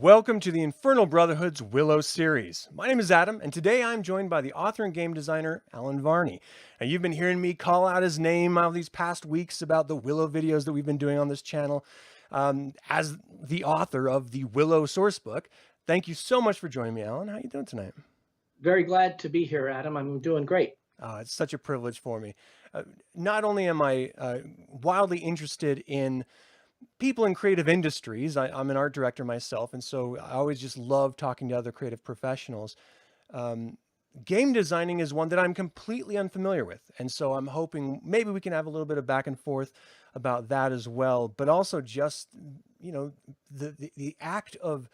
Welcome to the Infernal Brotherhood's Willow series. My name is Adam, and today I'm joined by the author and game designer, Alan Varney. Now, you've been hearing me call out his name out these past weeks about the Willow videos that we've been doing on this channel. As the author of the Willow Sourcebook, thank you so much for joining me, Alan. How are you doing tonight? Very glad to be here, Adam. I'm doing great. It's such a privilege for me. Not only am I wildly interested in people in creative industries. I'm an art director myself, and so I always just love talking to other creative professionals. Um, Game designing is one that I'm completely unfamiliar with, and so I'm hoping maybe we can have a little bit of back and forth about that as well. But also just the act of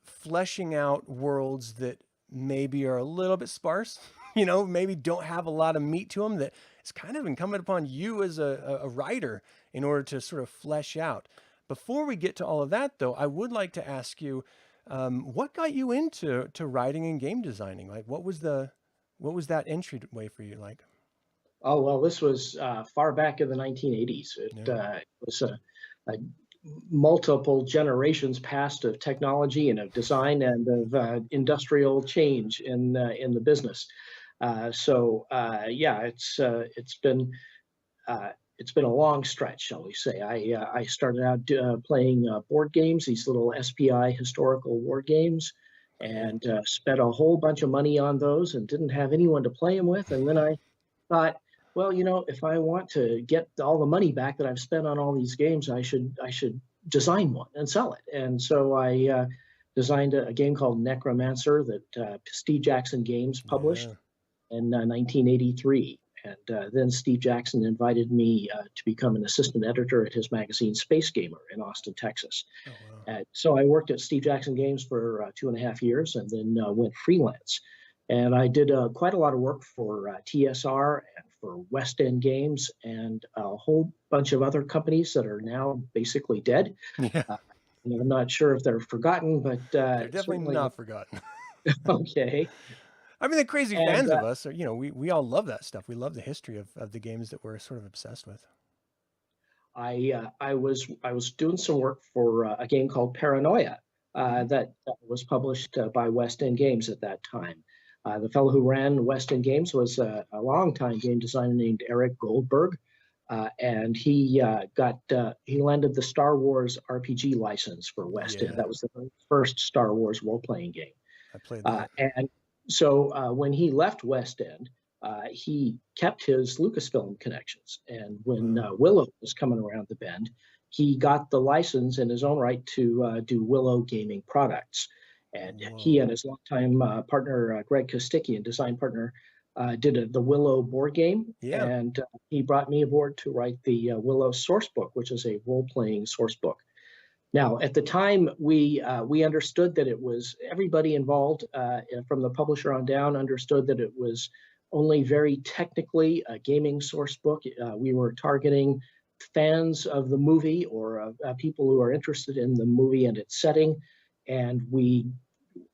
fleshing out worlds that maybe are a little bit sparse, maybe don't have a lot of meat to them, that it's kind of incumbent upon you as a writer in order to sort of flesh out. Before we get to all of that, though, I would like to ask you, what got you into writing and game designing? Like, what was that entryway for you like? Oh, well, this was far back in the 1980s. Yeah. It was a multiple generations past of technology and of design and of industrial change in the business. Yeah, it's been a long stretch, shall we say. I started out playing board games, these little SPI historical war games, and spent a whole bunch of money on those and didn't have anyone to play them with. And then I thought, well, if I want to get all the money back that I've spent on all these games, I should design one and sell it. And so I designed a game called Necromancer that Steve Jackson Games published in 1983. And then Steve Jackson invited me to become an assistant editor at his magazine Space Gamer in Austin, Texas. Oh, wow. So I worked at Steve Jackson Games for 2.5 years and then went freelance. And I did quite a lot of work for TSR and for West End Games and a whole bunch of other companies that are now basically dead. Yeah, I'm not sure if they're forgotten, but they're definitely certainly not forgotten. okay. I mean, the crazy And fans of us are, we all love that stuff. We love the history of the games that we're sort of obsessed with. I was doing some work for a game called Paranoia that was published by West End Games at that time. The fellow who ran West End Games was a longtime game designer named Eric Goldberg, and he landed the Star Wars RPG license for West End. That was the first Star Wars role-playing game. I played that. And so when he left West End, he kept his Lucasfilm connections. And when Willow was coming around the bend, he got the license in his own right to do Willow gaming products. And he and his longtime partner, Greg Kostickian, design partner, did the Willow board game. Yeah. And he brought me aboard to write the Willow Sourcebook, which is a role-playing source book. Now, at the time, we understood that it was everybody involved, from the publisher on down, understood that it was only very technically a gaming source book. We were targeting fans of the movie or people who are interested in the movie and its setting, and we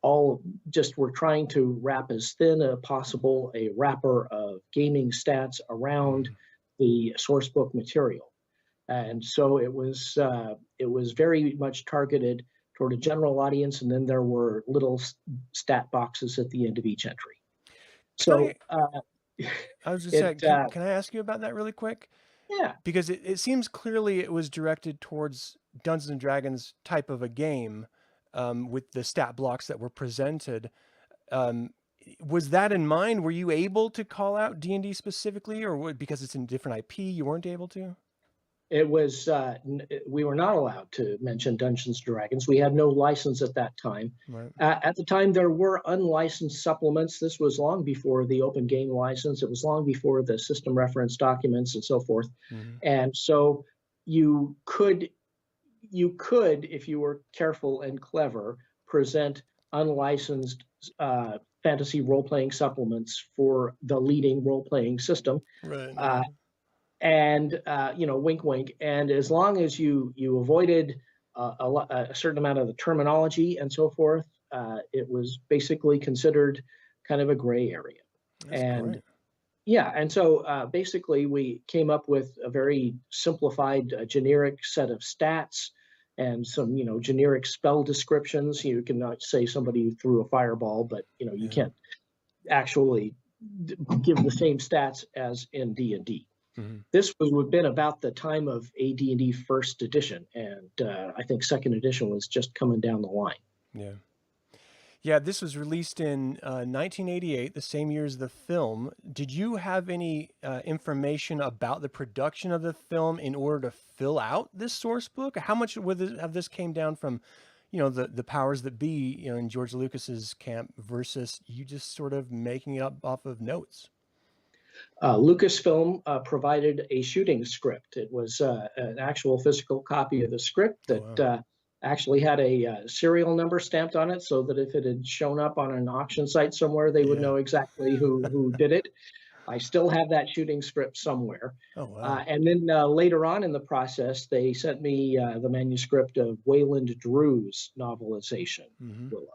all just were trying to wrap as thin as possible a wrapper of gaming stats around the source book material. And so it was very much targeted toward a general audience, and then there were little stat boxes at the end of each entry. So I was just saying, can I ask you about that really quick? Yeah. Because it seems clearly it was directed towards Dungeons and Dragons type of a game, with the stat blocks that were presented. Was that in mind? Were you able to call out D&D specifically, or because it's in different IP, you weren't able to? It was we were not allowed to mention Dungeons and Dragons. We had no license at that time. Right. At the time, there were unlicensed supplements. This was long before the open game license. It was long before the system reference documents and so forth. And so you could, if you were careful and clever, present unlicensed fantasy role-playing supplements for the leading role-playing system. Right. And wink, wink. And as long as you avoided a certain amount of the terminology and so forth, it was basically considered kind of a gray area. That's great. Yeah, and so basically we came up with a very simplified, generic set of stats and some, generic spell descriptions. You can not say somebody threw a fireball, but you Yeah. can't actually give the same stats as in D&D. Hmm. This would have been about the time of AD&D first edition, and I think second edition was just coming down the line. Yeah. Yeah, this was released in 1988, the same year as the film. Did you have any information about the production of the film in order to fill out this source book? How much of this came down from, the powers that be, in George Lucas's camp versus you just sort of making it up off of notes? Lucasfilm provided a shooting script. It was an actual physical copy of the script Oh, that wow. actually had a serial number stamped on it, so that if it had shown up on an auction site somewhere, they would Yeah. know exactly who did it. I still have that shooting script somewhere. Oh, wow. And then later on in the process, they sent me the manuscript of Wayland Drew's novelization, Hmm. Willow.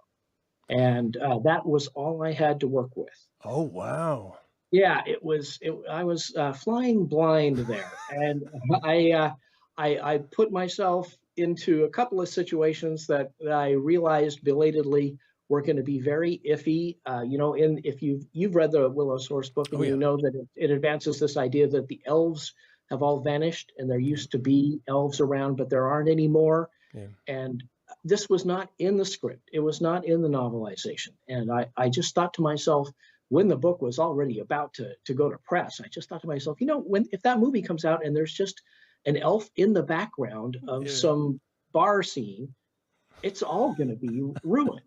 And that was all I had to work with. Oh, wow. Yeah, it was. I was flying blind there, and I, uh, I put myself into a couple of situations that I realized belatedly were going to be very iffy. If you've read the Willow source book, Oh, and yeah. you know that it advances this idea that the elves have all vanished, and there Yeah. used to be elves around, but there aren't anymore. Yeah. And this was not in the script. It was not in the novelization. And I just thought to myself, when the book was already about to go to press, I just thought to myself, if that movie comes out and there's just an elf in the background of Yeah. some bar scene, it's all going to be ruined.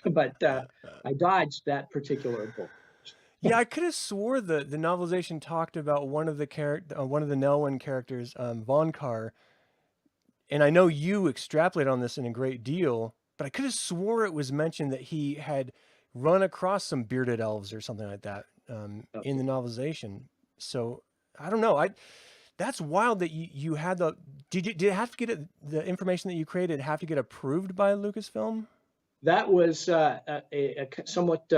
But I dodged that particular book. Yeah, I could have swore the novelization talked about one of the Nelwyn characters, Von Car, and I know you extrapolate on this in a great deal, but I could have swore it was mentioned that he had run across some bearded elves or something like that in the novelization. So I don't know. That's wild that you had did it have to get the information that you created have to get approved by Lucasfilm? That was a somewhat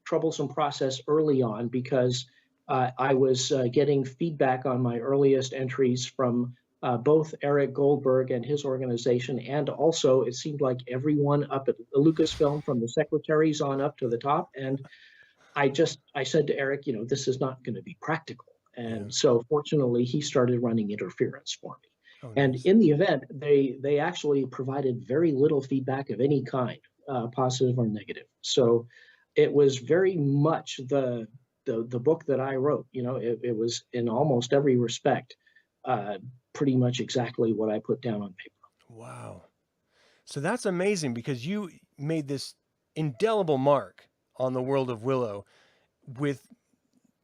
troublesome process early on, because I was getting feedback on my earliest entries from both Eric Goldberg and his organization, and also it seemed like everyone up at Lucasfilm, from the secretaries on up to the top. And I said to Eric, this is not going to be practical. Yeah. And so fortunately, he started running interference for me. Oh, And nice. in the event, they actually provided very little feedback of any kind, positive or negative. So it was very much the book that I wrote. It was in almost every respect uh, pretty much exactly what I put down on paper. Wow. So that's amazing because you made this indelible mark on the world of Willow with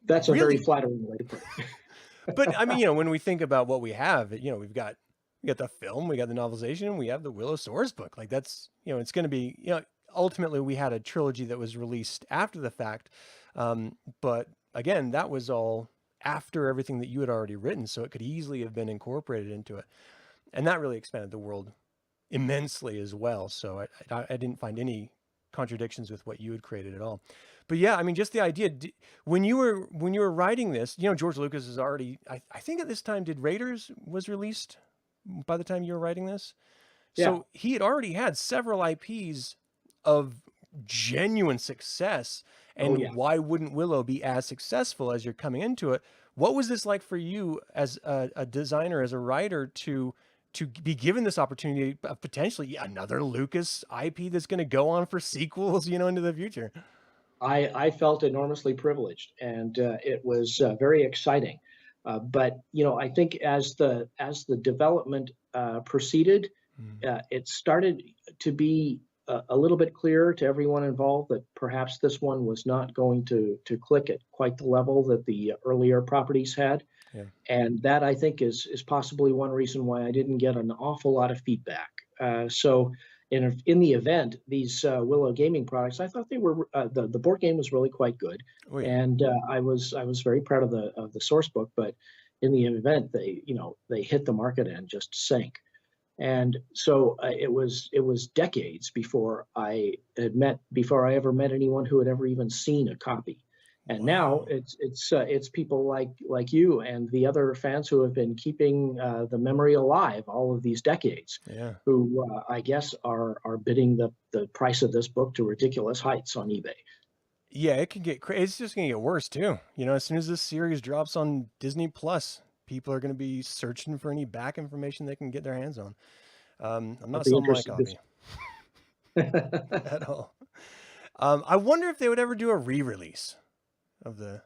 That's a very really, flattering way to put it. but I mean, when we think about what we have, we got the film, we got the novelization, we have the Willow source book. Like that's, it's going to be, ultimately we had a trilogy that was released after the fact. But again, that was all after everything that you had already written. So it could easily have been incorporated into it. And that really expanded the world immensely as well. So I didn't find any contradictions with what you had created at all. But yeah, I mean, just the idea when you were writing this, George Lucas is already. I think at this time, did Raiders was released by the time you were writing this, Yeah. so he had already had several IPs of genuine success. Oh, And yeah. why wouldn't Willow be as successful as you're coming into it? What was this like for you as a designer, as a writer, to be given this opportunity of potentially another Lucas IP that's going to go on for sequels, into the future? I felt enormously privileged, and it was very exciting. But I think as the development proceeded, Mm. it started to be a little bit clearer to everyone involved that perhaps this one was not going to click at quite the level that the earlier properties had. Yeah. And that, I think, is possibly one reason why I didn't get an awful lot of feedback. So in the event, these Willow gaming products, I thought they were the board game was really quite good, Oh yeah. and I was very proud of the source book. But in the event, they hit the market and just sank. And so it was decades before I ever met anyone who had ever even seen a copy. And now Wow. it's people like you and the other fans who have been keeping the memory alive all of these decades, Yeah. who I guess are bidding the price of this book to ridiculous heights on eBay. Yeah, it can get crazy. It's just gonna get worse too. You know, as soon as this series drops on Disney Plus, people are gonna be searching for any back information they can get their hands on. I'm I'll not be selling my interested to copy at all. I wonder if they would ever do a re-release of the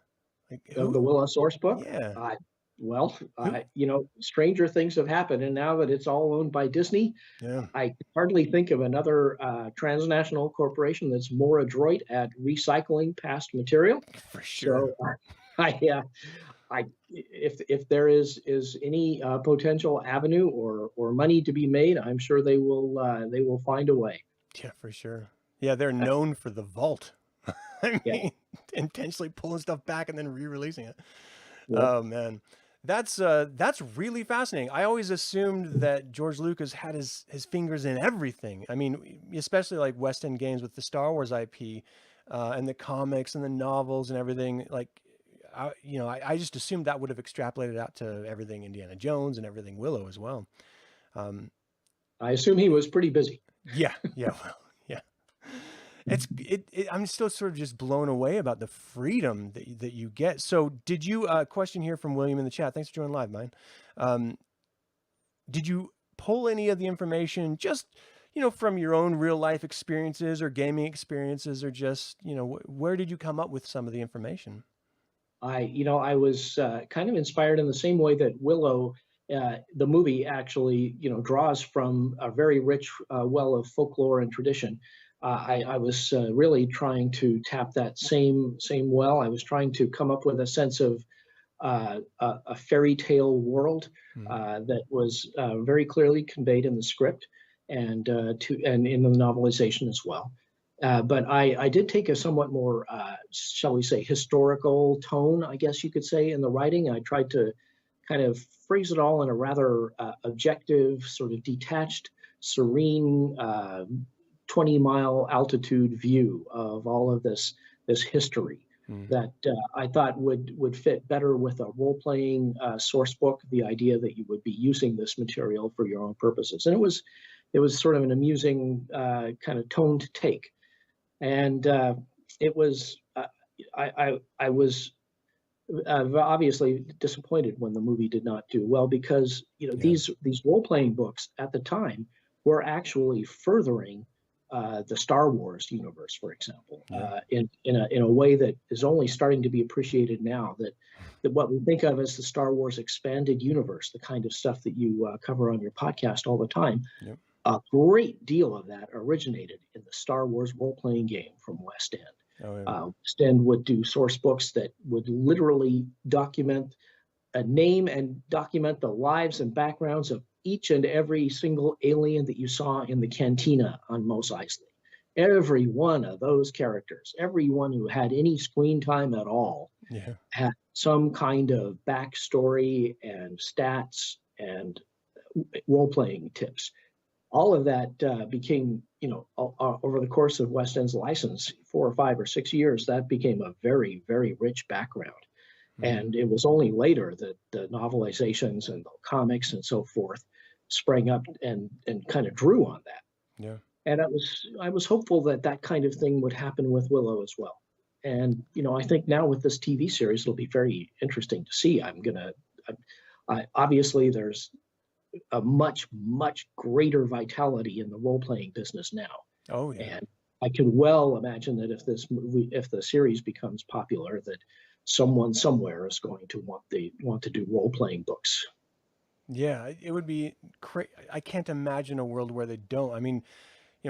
like of who? the Willow source book. Yeah, I well, who? stranger things have happened, and now that it's all owned by Disney, Yeah, I can hardly think of another transnational corporation that's more adroit at recycling past material. for sure. So I if there is any potential avenue or money to be made, I'm sure they will find a way. Yeah, for sure. Yeah, they're known for the vault. I Yeah, mean, intentionally pulling stuff back and then re-releasing it. yeah. Oh man. That's really fascinating. I always assumed that George Lucas had his fingers in everything. I mean, especially like West End games with the Star Wars IP, and the comics and the novels and everything. Like, I just assumed that would have extrapolated out to everything Indiana Jones and everything Willow as well. Um, I assume he was pretty busy. yeah, yeah, well, yeah. I'm still sort of just blown away about the freedom that you get. So did you, question here from William in the chat. Thanks for joining live, mine. Um, did you pull any of the information just, from your own real life experiences or gaming experiences, or just, where did you come up with some of the information? I was kind of inspired in the same way that Willow, the movie, actually, draws from a very rich well of folklore and tradition. I was really trying to tap that same well. I was trying to come up with a sense of a fairy tale world Hmm. that was very clearly conveyed in the script and in the novelization as well. But I did take a somewhat more, shall we say, historical tone, I guess you could say, in the writing. I tried to kind of phrase it all in a rather objective, sort of detached, serene, 20-mile altitude view of all of this history Hmm. that I thought would fit better with a role playing source book. The idea that you would be using this material for your own purposes, and it was sort of an amusing kind of tone to take, and it was I was obviously disappointed when the movie did not do well because Yeah. these role playing books at the time were actually furthering the Star Wars universe, for example, Yeah. in a way that is only starting to be appreciated now. That what we think of as the Star Wars expanded universe, the kind of stuff that you cover on your podcast all the time, Yep. a great deal of that originated in the Star Wars role playing game from West End. Oh, yeah. West End would do source books that would literally document a name and document the lives and backgrounds of each and every single alien that you saw in the cantina on Mos Eisley. Every one of those characters, everyone who had any screen time at all, Yeah. had some kind of backstory and stats and role playing tips. All of that became, over the course of West End's license, 4 or 5 or 6 years, that became a very, very rich background. Hmm. And it was only later that the novelizations and the comics and so forth sprang up and kind of drew on that. Yeah. And I was hopeful that that kind of thing would happen with Willow as well. And I think now with this TV series, it'll be very interesting to see. Obviously there's a much greater vitality in the role playing business now, Oh, yeah. and I can well imagine that if the series becomes popular, that someone somewhere is going to want to do role playing books. Yeah, it would be I can't imagine a world where they don't. I mean,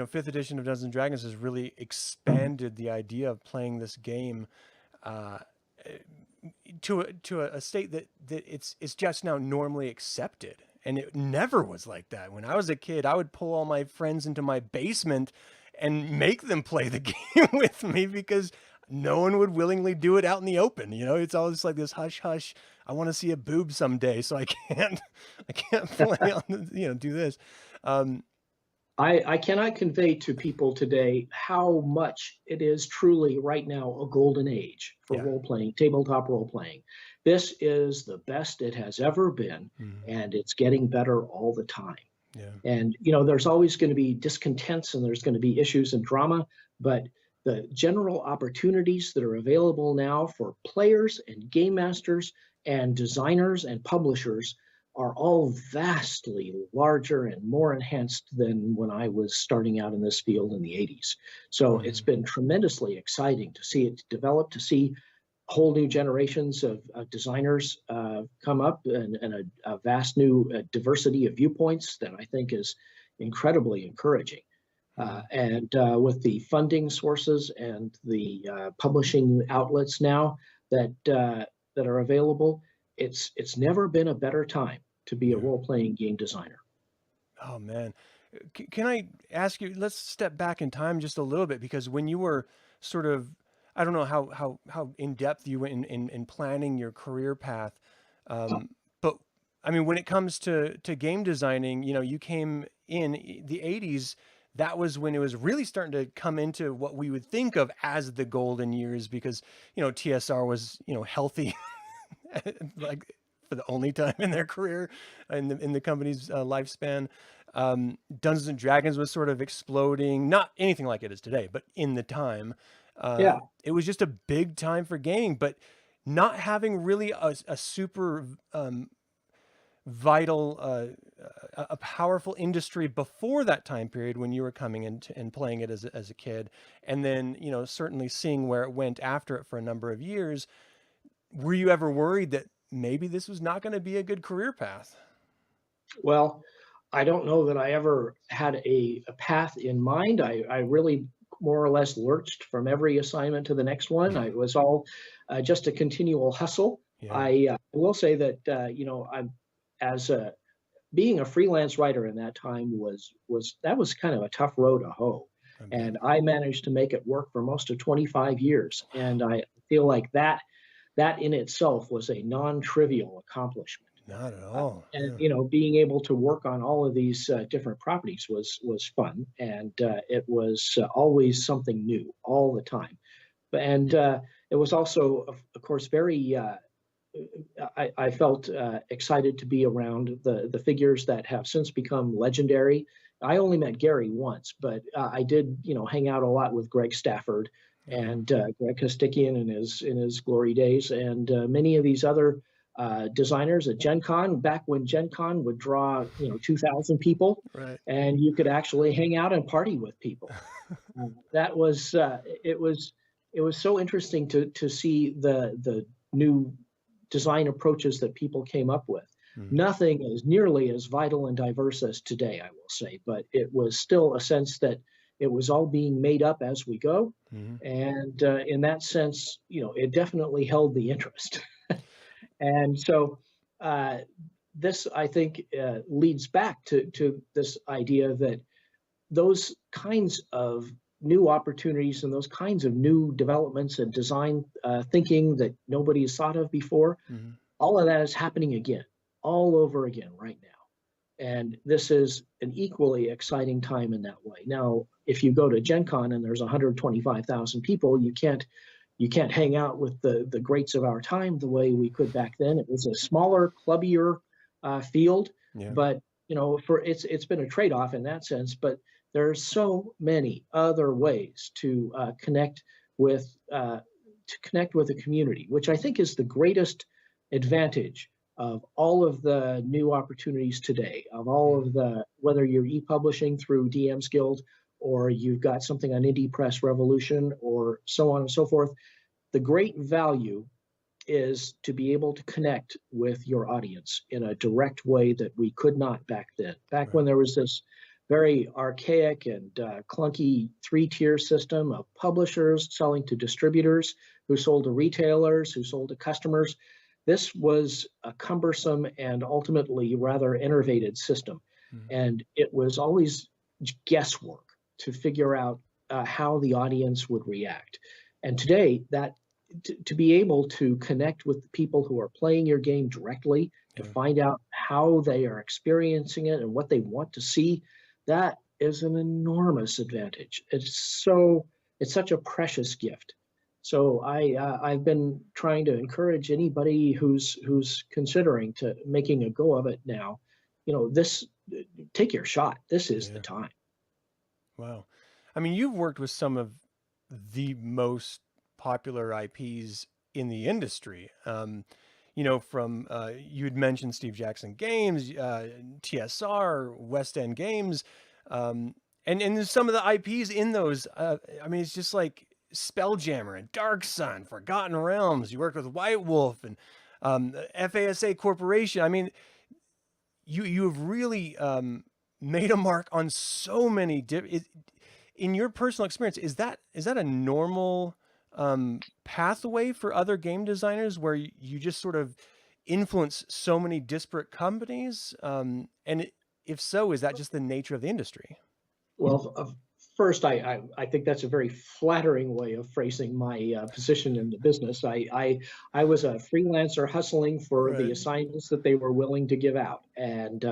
fifth edition of Dungeons and Dragons has really expanded the idea of playing this game, uh, to a state that it's just now normally accepted. And it never was like that. When I was a kid, I would pull all my friends into my basement and make them play the game with me because no one would willingly do it out in the open. It's always like this hush hush. I want to see a boob someday, so I can't I can't play on the, do this. Um, I cannot convey to people today how much it is truly right now a golden age for Yeah. role playing, tabletop role playing. This is the best it has ever been, Mhm. and it's getting better all the time. Yeah. And there's always going to be discontents and there's going to be issues and drama, but the general opportunities that are available now for players and game masters and designers and publishers are all vastly larger and more enhanced than when I was starting out in this field in the 80s. So it's Mhm. been tremendously exciting to see it develop, to see whole new generations of designers come up, and a vast new diversity of viewpoints that I think is incredibly encouraging. Mhm. And with the funding sources and the publishing outlets now that are available, it's never been a better time to be a Yeah. role-playing game designer. Oh man. Can I ask you, let's step back in time just a little bit, because when you were sort of, I don't know how in depth you went in planning your career path. But I mean, when it comes to game designing, you came in the 80s. That was when it was really starting to come into what we would think of as the golden years, because, TSR was, healthy like for the only time in their career in the company's lifespan. Dungeons and Dragons was sort of exploding, not anything like it is today, but in the time, Yeah. it was just a big time for gaming. But not having really a super vital, a powerful industry before that time period when you were coming in and playing it as a kid, and then certainly seeing where it went after it for a number of years. Were you ever worried that maybe this was not going to be a good career path? Well, I don't know that I ever had a path in mind. I really more or less lurched from every assignment to the next one. I was all just a continual hustle. Yeah, I will say that I'm as a being a freelance writer in that time was kind of a tough row to hoe, I bet. and I managed to make it work for most of 25 years, and I feel like that in itself was a non-trivial accomplishment. Not at Uh, all. and Yeah. being able to work on all of these different properties was fun, and it was always something new all the time. And it was also, of course, very. I felt excited to be around the figures that have since become legendary. I only met Gary once, but I did hang out a lot with Greg Stafford Yeah. and Greg Kostikian in his glory days, and many of these other designers at Gen Con, back when Gen Con would draw 2,000 people, Right. and you could actually hang out and party with people. That was it was so interesting to see the new design approaches that people came up with. Mm, Nothing is nearly as vital and diverse as today, I will say, but it was still a sense that it was all being made up as we go. mm, And in that sense, it definitely held the interest. And so uh, this, I think, leads back to this idea that those kinds of new opportunities and those kinds of new developments and design thinking that nobody has thought of before, mm. all of that is happening again, all over again right now. And this is an equally exciting time in that way. Now, if you go to Gen Con and there's 125,000 people, you can't hang out with the greats of our time the way we could back then. It was a smaller, clubbier field, Yeah. but for it's been a trade-off in that sense. But there are so many other ways with to connect with the community, which I think is the greatest advantage of all of the new opportunities today, of all of Mm, the, whether you're e-publishing through DM's Guild or you've got something on Indie Press Revolution or so on and so forth. The great value is to be able to connect with your audience in a direct way that we could not back then. Back when right. there was this very archaic and clunky three-tier system of publishers selling to distributors who sold to retailers, who sold to customers. This was a cumbersome and ultimately rather enervated system. Mm, And it was always guesswork to figure out how the audience would react. And today, to be able to connect with the people who are playing your game directly, to yeah. find out how they are experiencing it and what they want to see, that is an enormous advantage. It's such a precious gift. So I've been trying to encourage anybody who's considering to making a go of it now. This take your shot. This is the Yeah. time. Wow. I mean, you've worked with some of the most popular IPs in the industry. From you'd mentioned Steve Jackson Games, TSR, West End Games, and there's some of the IPs in those. I mean, it's just like Spelljammer and Dark Sun, Forgotten Realms. You worked with White Wolf and FASA Corporation. I mean, you have really made a mark on so many different. In your personal experience, is that a normal pathway for other game designers where you just sort of influence so many disparate companies? If so, is that just the nature of the industry? Well, first, I think that's a very flattering way of phrasing my position in the business. I was a freelancer hustling for the Right. assignments that they were willing to give out, and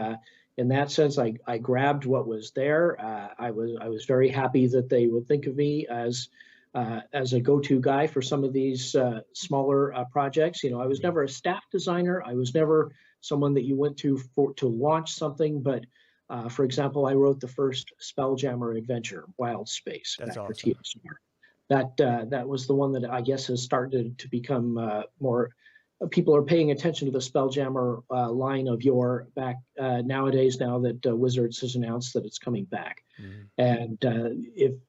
in that sense, I grabbed what was there. I was very happy that they would think of me as a go-to guy for some of these smaller projects. I was never a staff designer. I was never someone that you went to launch something, but for example, I wrote the first Spelljammer adventure, Wild Space, That's back for awesome. TSR. That was the one that I guess has started to become more. People are paying attention to the Spelljammer line of yore back nowadays. Now that Wizards has announced that it's coming back, Mhm. and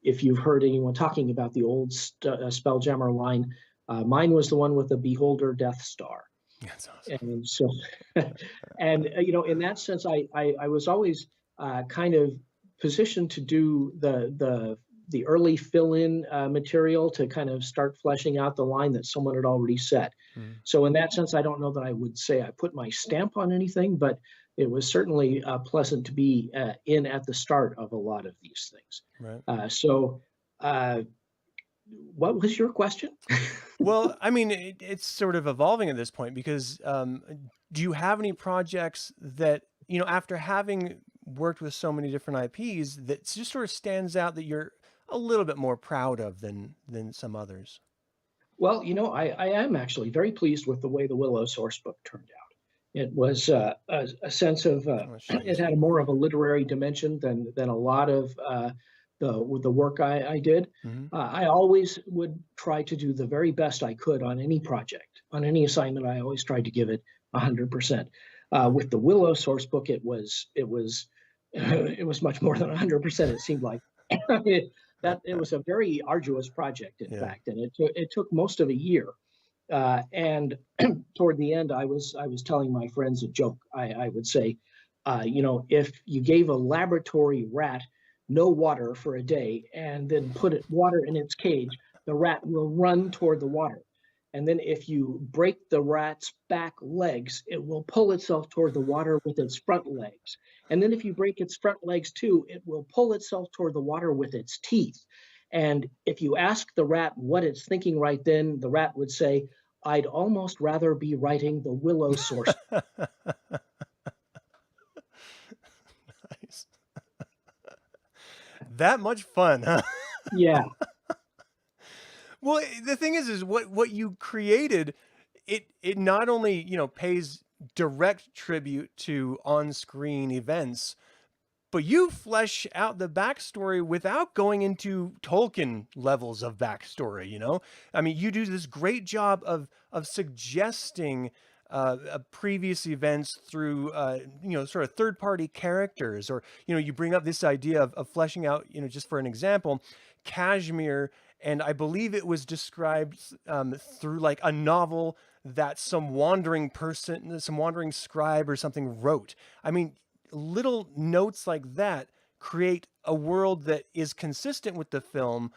if you've heard anyone talking about the old Spelljammer line, mine was the one with the Beholder Death Star. That's awesome. And so, and in that sense, I was always kind of positioned to do the early fill-in material to kind of start fleshing out the line that someone had already set. Mhm. So in that sense, I don't know that I would say I put my stamp on anything, but it was certainly pleasant to be in at the start of a lot of these things. Right. So, what was your question? Well, I mean, it's sort of evolving at this point because do you have any projects that, after having worked with so many different IPs, that just sort of stands out that you're a little bit more proud of than some others? Well, I am actually very pleased with the way the Willow Sourcebook turned out. It was a sense of I'll show you it had some. more of a literary dimension than a lot of the work I did. Hmm. I always would try to do the very best I could on any project, on any assignment. I always tried to give it 100%. With the Willow Sourcebook, it was it was much more than 100%. It seemed like it was a very arduous project, in Yeah. fact, and it took most of a year. And toward the end, I was telling my friends a joke. I would say, if you gave a laboratory rat no water for a day and then put water in its cage, the rat will run toward the water. And then if you break the rat's back legs, it will pull itself toward the water with its front legs. And then if you break its front legs too, it will pull itself toward the water with its teeth. And if you ask the rat what it's thinking right then, the rat would say, I'd almost rather be writing the Willow source. Nice. That much fun, huh? Yeah. Well, the thing is what you created, it not only, pays direct tribute to on-screen events, but you flesh out the backstory without going into Tolkien levels of backstory. I mean, you do this great job of suggesting previous events through sort of third-party characters, or you bring up this idea of fleshing out, just for an example, Kashmir. And I believe it was described through like a novel that some wandering person, some wandering scribe or something wrote. I mean, little notes like that create a world that is consistent with the film,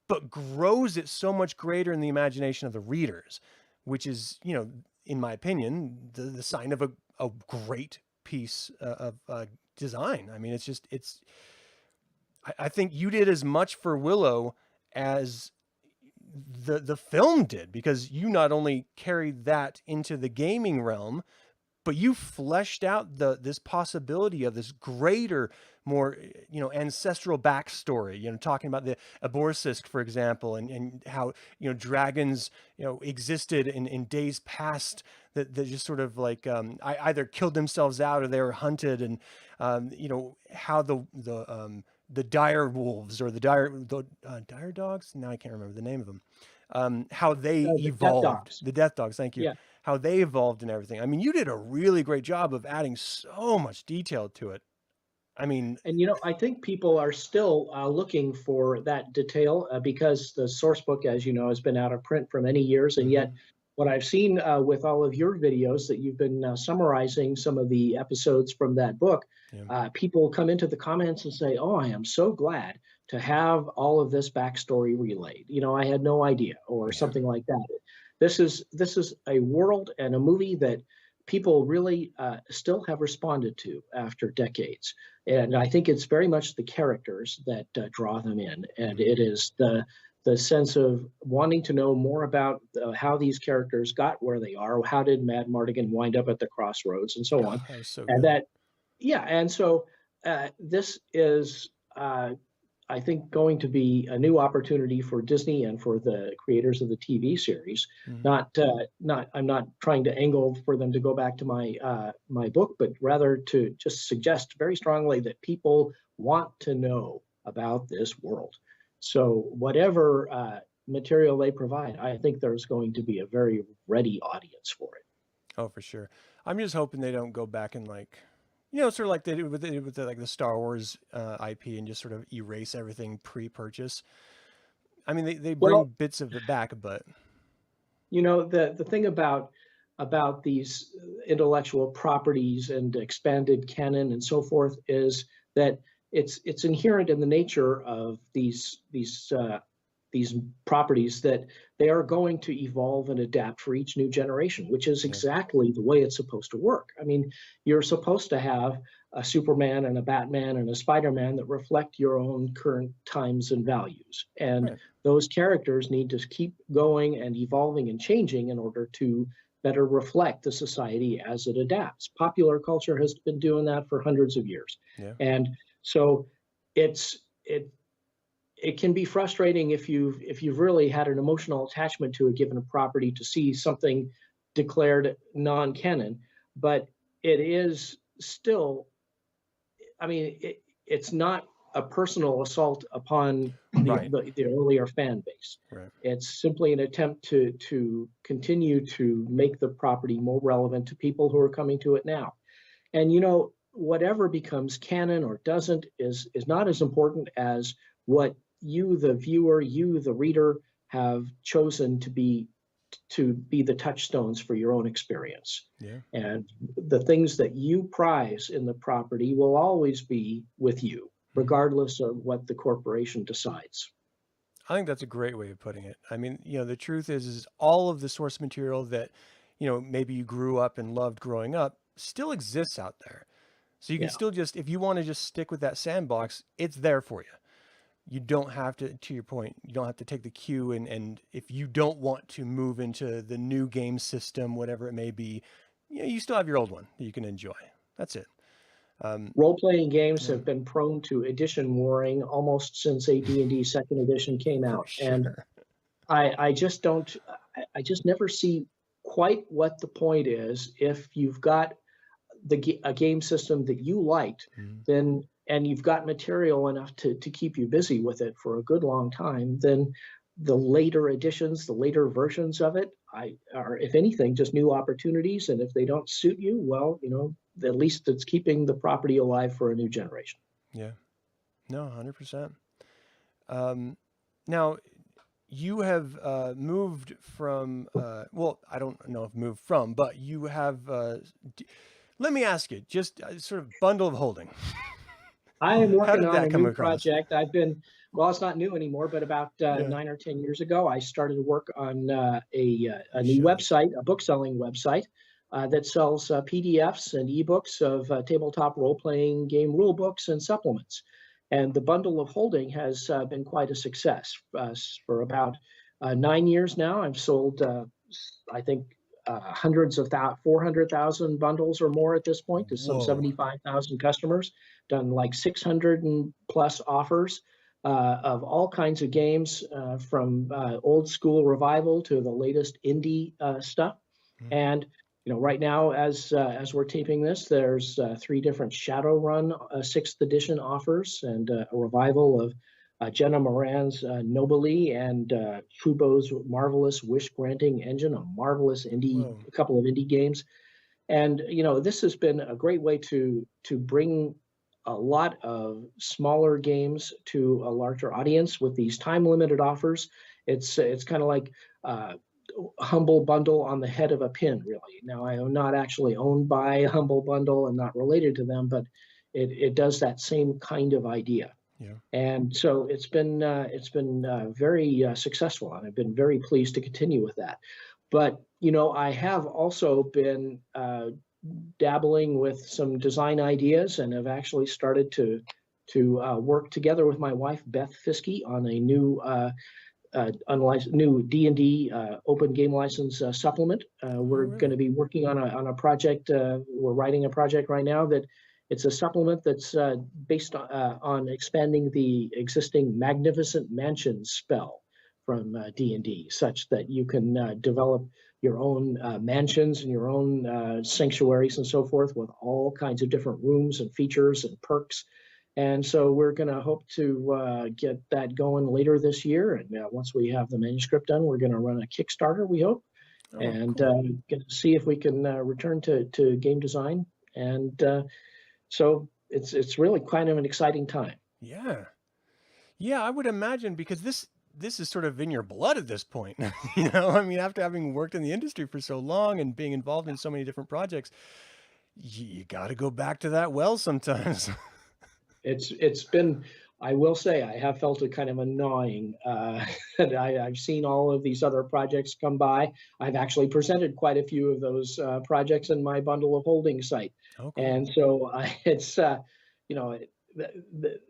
but grows it so much greater in the imagination of the readers, which is, in my opinion, the sign of a great piece of design. I mean, I think you did as much for Willow as the film did, because you not only carried that into the gaming realm, but you fleshed out this possibility of this greater, more ancestral backstory. Talking about the Aborsisk, for example, and how dragons existed in days past that just sort of like either killed themselves out or they were hunted, and how the dire wolves or dire dogs. Now I can't remember the name of them. How they The Death evolved. Dogs. The death dogs. Thank you. Yeah. How they evolved and everything. I mean, you did a really great job of adding so much detail to it. I mean, And I think people are still looking for that detail because the source book, as you know, has been out of print for many years. And yet, mhm, what I've seen with all of your videos that you've been summarizing some of the episodes from that book, yeah, people come into the comments and say, "Oh, I am so glad to have all of this backstory relayed. I had no idea," or yeah, something like that. This is a world and a movie that people really still have responded to after decades. And I think it's very much the characters that draw them in, and mhm. it is the sense of wanting to know more about how these characters got where they are. How did Mad Mardigan wind up at the crossroads, and so on. Oh, that was so And good. that, yeah, and so this is, I think, going to be a new opportunity for Disney and for the creators of the TV series. Mhm. Not, I'm not trying to angle for them to go back to my book, but rather to just suggest very strongly that people want to know about this world. So whatever material they provide, I think there's going to be a very ready audience for it. Oh, for sure. I'm just hoping they don't go back and like, sort of like they did with like the Star Wars IP and just sort of erase everything pre-purchase. I mean, they bring Well, bits of it back, but the thing about these intellectual properties and expanded canon and so forth is that it's inherent in the nature of these properties that they are going to evolve and adapt for each new generation, which is yeah, exactly the way it's supposed to work. I mean, you're supposed to have a Superman and a Batman and a Spider-Man that reflect your own current times and values. And right, those characters need to keep going and evolving and changing in order to better reflect the society as it adapts. Popular culture has been doing that for hundreds of years. yeah, And so it's it it can be frustrating if you've really had an emotional attachment to a given property to see something declared non-canon, but it is still, I mean, it's not a personal assault upon the, right, the the earlier fan base. right, It's simply an attempt to continue to make the property more relevant to people who are coming to it now. And whatever becomes canon or doesn't is not as important as what you, the viewer, you, the reader, have chosen to be the touchstones for your own experience. yeah. And the things that you prize in the property will always be with you, Mhm. regardless of what the corporation decides. I think that's a great way of putting it. I mean, the truth is all of the source material that, maybe you grew up and loved growing up still exists out there. So you can Yeah. still just, if you want to just stick with that sandbox, it's there for you. You don't have to your point, you don't have to take the cue, and if you don't want to move into the new game system, whatever it may be, you still have your old one that you can enjoy. That's it. Um, Role-playing games yeah, have been prone to edition warring almost since AD&D second edition came for out. And sure. I just don't, I just never see quite what the point is. If you've got a game system that you liked, Mhm. then, and you've got material enough to keep you busy with it for a good long time, then the later editions, the later versions of it, are, if anything, just new opportunities. And if they don't suit you, well, at least it's keeping the property alive for a new generation. Yeah. No, 100%. Um, Now, you have moved from, well, I don't know if moved from, but you have, let me ask you, just sort of bundle of holding. I am How working did on a that come new across? project. Well, it's not new anymore, but about Yeah. 9 or 10 years ago, I started work on a You new showed us. website, a book selling website that sells PDFs and ebooks of tabletop role playing game rule books and supplements. And the bundle of holding has been quite a success. For about 9 years now, I've sold, I think, hundreds of 400,000 bundles or more at this point to some Whoa. 75,000 customers, done like 600 and plus offers of all kinds of games, from old school revival to the latest indie stuff. Mhm. And right now, as we're taping this, there's 3 different Shadowrun 6th edition offers and a revival of Jenna Moran's Nobly and Fubo's marvelous wish granting engine, a marvelous Whoa. a couple of indie games. And this has been a great way to bring a lot of smaller games to a larger audience with these time limited offers. It's kind of like Humble Bundle on the head of a pin, really. Now, I am not actually owned by Humble Bundle and not related to them, but it does that same kind of idea. Yeah. And so it's been very successful, and I've been very pleased to continue with that. But I have also been dabbling with some design ideas, and have actually started to work together with my wife Beth Fiske on a new new D&D open game license supplement. We're really? going to be working on a project. We're writing a project right now that it's a supplement that's based on expanding the existing Magnificent Mansion spell from D&D, such that you can develop your own mansions and your own sanctuaries and so forth, with all kinds of different rooms and features and perks. And so we're going to hope to get that going later this year. And once we have the manuscript done, we're going to run a Kickstarter, we hope, Oh, and cool. get to see if we can return to game design. And so it's really kind of an exciting time. Yeah. Yeah, I would imagine, because this is sort of in your blood at this point. I mean, after having worked in the industry for so long and being involved in so many different projects, you got to go back to that well sometimes. It's been, I will say, I have felt it kind of annoying. I've seen all of these other projects come by. I've actually presented quite a few of those projects in my bundle of holding site. Oh, cool. And so it's,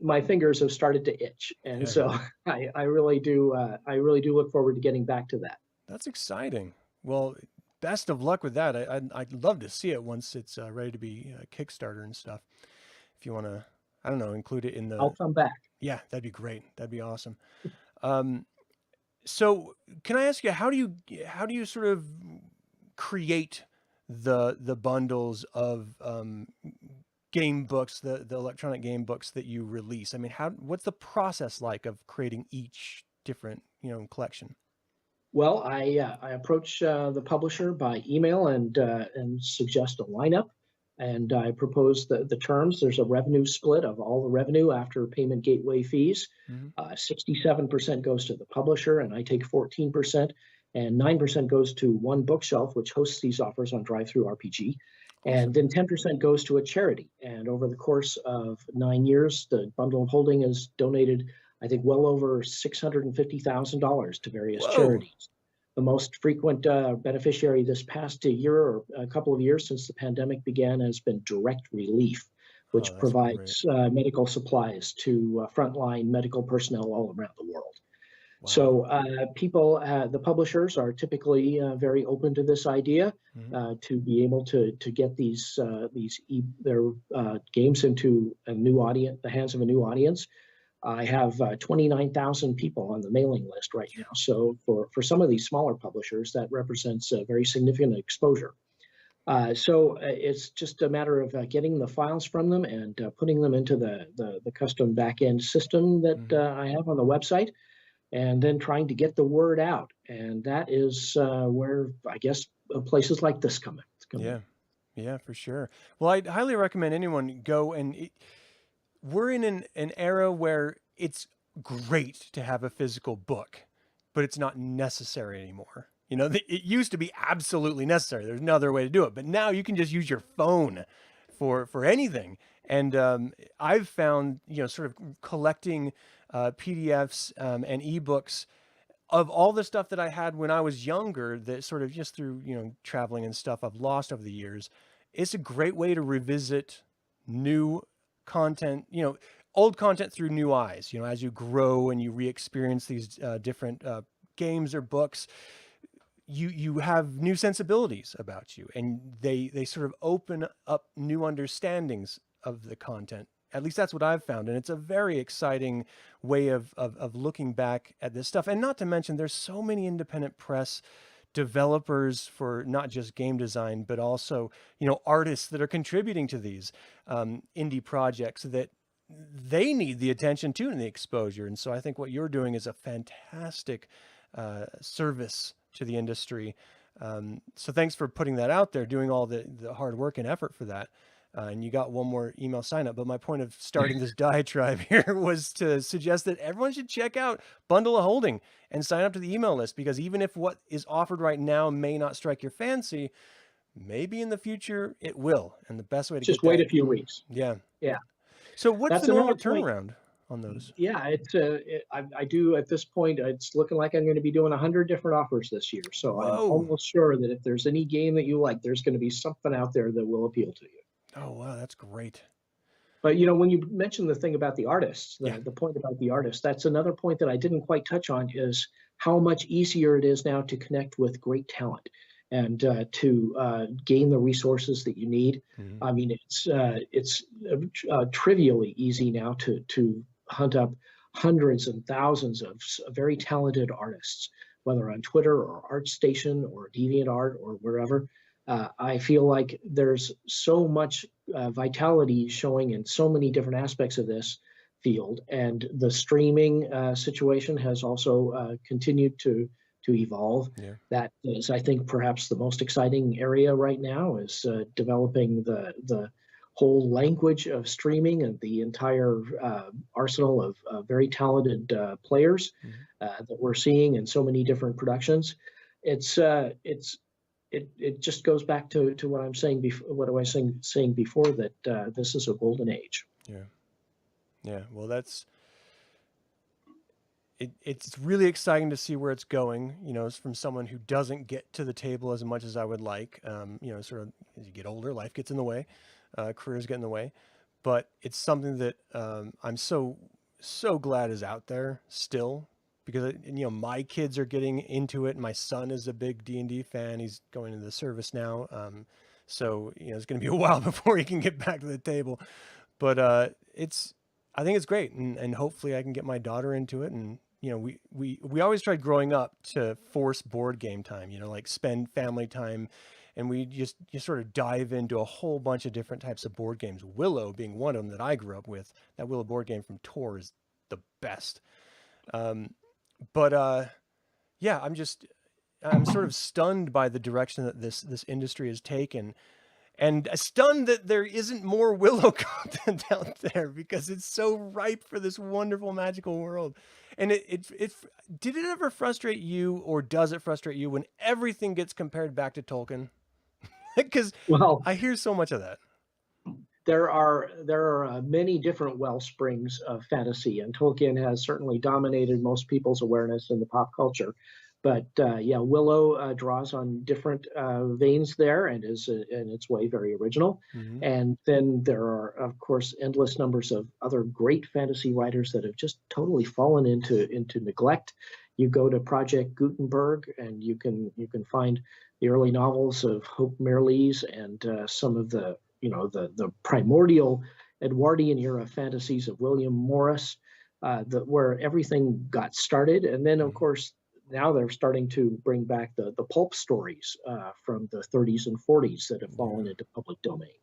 my fingers have started to itch. And Yeah. so I really do look forward to getting back to that. That's exciting. Well, best of luck with that. I'd love to see it once it's ready to be Kickstarter and stuff. If you want to, I don't know, include it in the. I'll come back. Yeah, that'd be great. That'd be awesome. So can I ask you, how do you sort of create the bundles of game books, the electronic game books that you release? I mean, what's the process like of creating each different collection? Well, I approach the publisher by email and suggest a lineup, and I propose the terms. There's a revenue split of all the revenue after payment gateway fees. Mm-hmm. 67% goes to the publisher, and I take 14%, and 9% goes to One Bookshelf, which hosts these offers on DriveThruRPG. And then 10% goes to a charity. And over the course of 9 years, the bundle of holding has donated, I think, well over $650,000 to various charities. The most frequent beneficiary this past year, or a couple of years since the pandemic began, has been Direct Relief, which provides medical supplies to frontline medical personnel all around the world. Wow. So people, the publishers are typically very open to this idea, to be able to get their games into the hands of a new audience. I have 29,000 people on the mailing list right now. So for some of these smaller publishers, that represents a very significant exposure. So it's just a matter of getting the files from them and putting them into the custom backend system that I have on the website, and then trying to get the word out. And that is where, I guess, places like this come in. Yeah. Yeah, for sure. Well, I'd highly recommend anyone go, and we're in an era where it's great to have a physical book, but it's not necessary anymore. It used to be absolutely necessary. There's no other way to do it, but now you can just use your phone for anything. And I've found, sort of collecting PDFs and ebooks of all the stuff that I had when I was younger, that sort of just through, traveling and stuff I've lost over the years. It's a great way to revisit new content, old content through new eyes, as you grow and you re-experience these different games or books. you have new sensibilities about you, and they sort of open up new understandings of the content. At least that's what I've found, and it's a very exciting way of looking back at this stuff. And not to mention, there's so many independent press developers for not just game design, but also, you know, artists that are contributing to these indie projects that they need the attention too and the exposure. And so I think what you're doing is a fantastic service to the industry. So thanks for putting that out there, doing all the hard work and effort for that. And you got one more email sign up. But my point of starting this diatribe here was to suggest that everyone should check out Bundle of Holding and sign up to the email list, because even if what is offered right now may not strike your fancy, maybe in the future it will. And the best way to Just get wait that, a few weeks. yeah. Yeah. So what's That's the normal another point. turnaround on those? Yeah, I do at this point. It's looking like I'm going to be doing 100 different offers this year. So I'm Whoa. almost sure that if there's any game that you like, there's going to be something out there that will appeal to you. Oh, wow, that's great. But you know, when you mentioned the thing about the artists, Yeah. the point about the artists, that's another point that I didn't quite touch on, is how much easier it is now to connect with great talent and to gain the resources that you need. Mhm. I mean, it's trivially easy now to hunt up hundreds and thousands of very talented artists, whether on Twitter or ArtStation or DeviantArt or wherever. I feel like there's so much vitality showing in so many different aspects of this field, and the streaming situation has also continued to evolve. Yeah. That is, I think, perhaps the most exciting area right now, is developing the whole language of streaming and the entire arsenal of very talented players that we're seeing in so many different productions. It just goes back to what I'm saying before, what I was saying before, that this is a golden age. Yeah. Yeah. Well, it's really exciting to see where it's going, you know, from someone who doesn't get to the table as much as I would like. You know, sort of as you get older, life gets in the way, careers get in the way, but it's something that I'm so glad is out there still, because you know, my kids are getting into it. My son is a big D&D fan. He's going into the service now. So, you know, it's going to be a while before he can get back to the table, but I think it's great. And hopefully I can get my daughter into it. And, you know, we always tried growing up to force board game time, you know, like spend family time. And we just sort of dive into a whole bunch of different types of board games. Willow being one of them that I grew up with. That Willow board game from Tor is the best. But yeah, I'm sort of stunned by the direction that this industry has taken, and stunned that there isn't more Willow content out there, because it's so ripe for this wonderful magical world. And it did it ever frustrate you, or does it frustrate you when everything gets compared back to Tolkien? Because Well, I hear so much of that. there are many different well springs of fantasy, and Tolkien has certainly dominated most people's awareness in the pop culture. But yeah, Willow draws on different veins there, and is in its way very original. Mm-hmm. And then there are, of course, endless numbers of other great fantasy writers that have just totally fallen into neglect. You go to Project Gutenberg, and you can find the early novels of Hope Mirrlees and some of the the primordial Edwardian era fantasies of William Morris, where everything got started. And then, of course, now they're starting to bring back the pulp stories from the 30s and 40s that have fallen into public domain.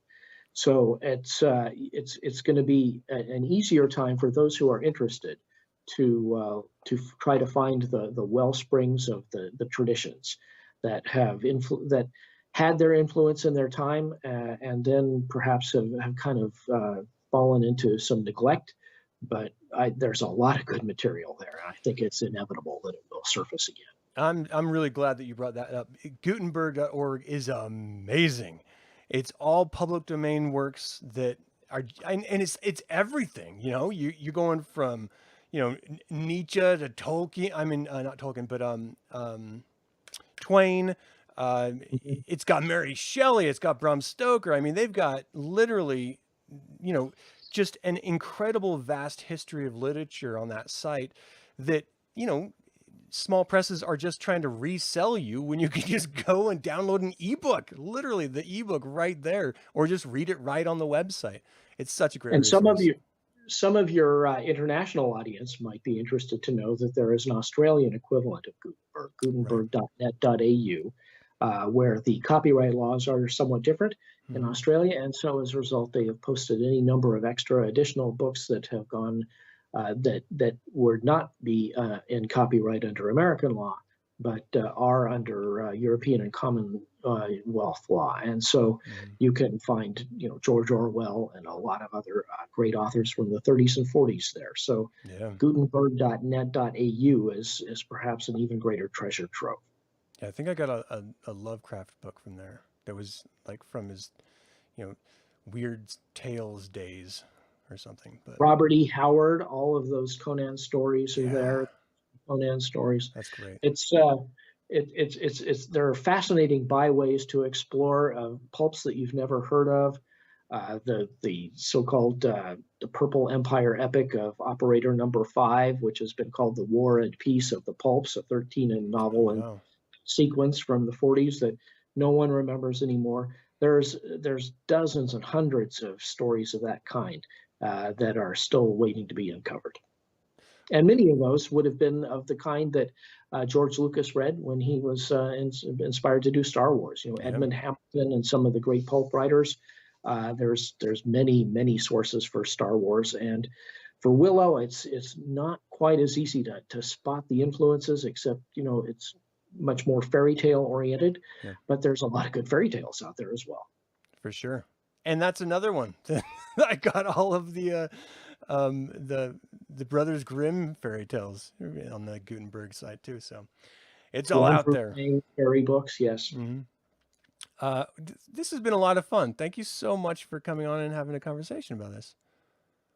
So it's going to be an easier time for those who are interested to try to find the well springs of the traditions that that had their influence in their time, and then perhaps have kind of fallen into some neglect. But there's a lot of good material there. I think it's inevitable that it will surface again. I'm really glad that you brought that up. Gutenberg.org is amazing. It's all public domain works that are, and it's everything. You know, you're going from, you know, Nietzsche to Tolkien. I mean, not Tolkien, but Twain. It's got Mary Shelley. It's got Bram Stoker. I mean, they've got literally, you know, just an incredible vast history of literature on that site that, you know, small presses are just trying to resell you when you can just go and download an ebook, literally the ebook right there, or just read it right on the website. It's such a great And resource. some of your international audience might be interested to know that there is an Australian equivalent of Gutenberg, Right. gutenberg.net.au, where the copyright laws are somewhat different in Mhm. Australia. And so as a result, they have posted any number of extra additional books that have gone, that would not be in copyright under American law, but are under European and Commonwealth law. And so Mhm. you can find, George Orwell and a lot of other great authors from the 30s and 40s there. So Yeah. Gutenberg.net.au is perhaps an even greater treasure trove. Yeah, I think I got a Lovecraft book from there that was like from his, you know, Weird Tales days or something. But Robert E. Howard, all of those Conan stories are yeah, there. Conan stories. that's great. It's there are fascinating byways to explore pulps that you've never heard of. The so-called the Purple Empire epic of Operator Number 5, which has been called the War and Peace of the Pulps, a 13 Oh novel and wow. sequence from the 40s that no one remembers anymore. There's dozens and hundreds of stories of that kind that are still waiting to be uncovered. And many of those would have been of the kind that George Lucas read when he was inspired to do Star Wars. Yeah. Edmund Hamilton and some of the great pulp writers. There's many sources for Star Wars, and for Willow, it's not quite as easy to spot the influences, except it's much more fairy tale oriented. Yeah. But there's a lot of good fairy tales out there as well. For sure. And that's another one. I got all of the Brothers Grimm fairy tales on the Gutenberg site too. So it's all Blind out for there. fairy books, yes. Hmm. This has been a lot of fun. Thank you so much for coming on and having a conversation about this.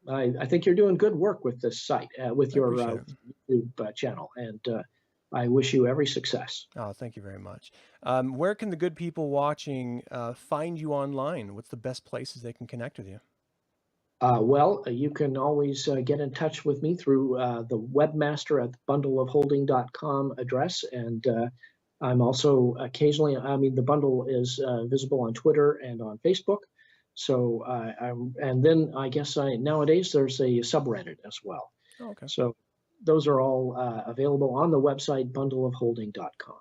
I think you're doing good work with this site, with I your appreciate it. YouTube channel, and I wish you every success. Oh, thank you very much. Where can the good people watching find you online? What's the best places they can connect with you? You can always get in touch with me through the webmaster at bundleofholding.com address. And I'm also occasionally, the bundle is visible on Twitter and on Facebook. So, and then I guess nowadays there's a subreddit as well. Oh, okay. So those are all available on the website, bundleofholding.com.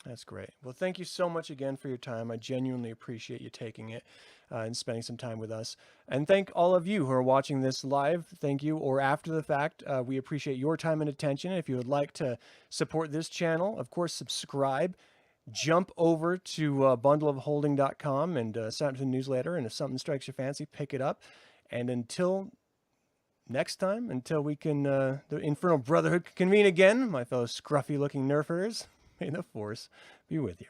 That's great. Well, thank you so much again for your time. I genuinely appreciate you taking it and spending some time with us. And thank all of you who are watching this live. Thank you. Or after the fact, we appreciate your time and attention. If you would like to support this channel, of course, subscribe. Jump over to bundleofholding.com and sign up to the newsletter. And if something strikes your fancy, pick it up. And until next time, until we can, the Infernal Brotherhood can convene again, my fellow scruffy-looking nerfers, may the Force be with you.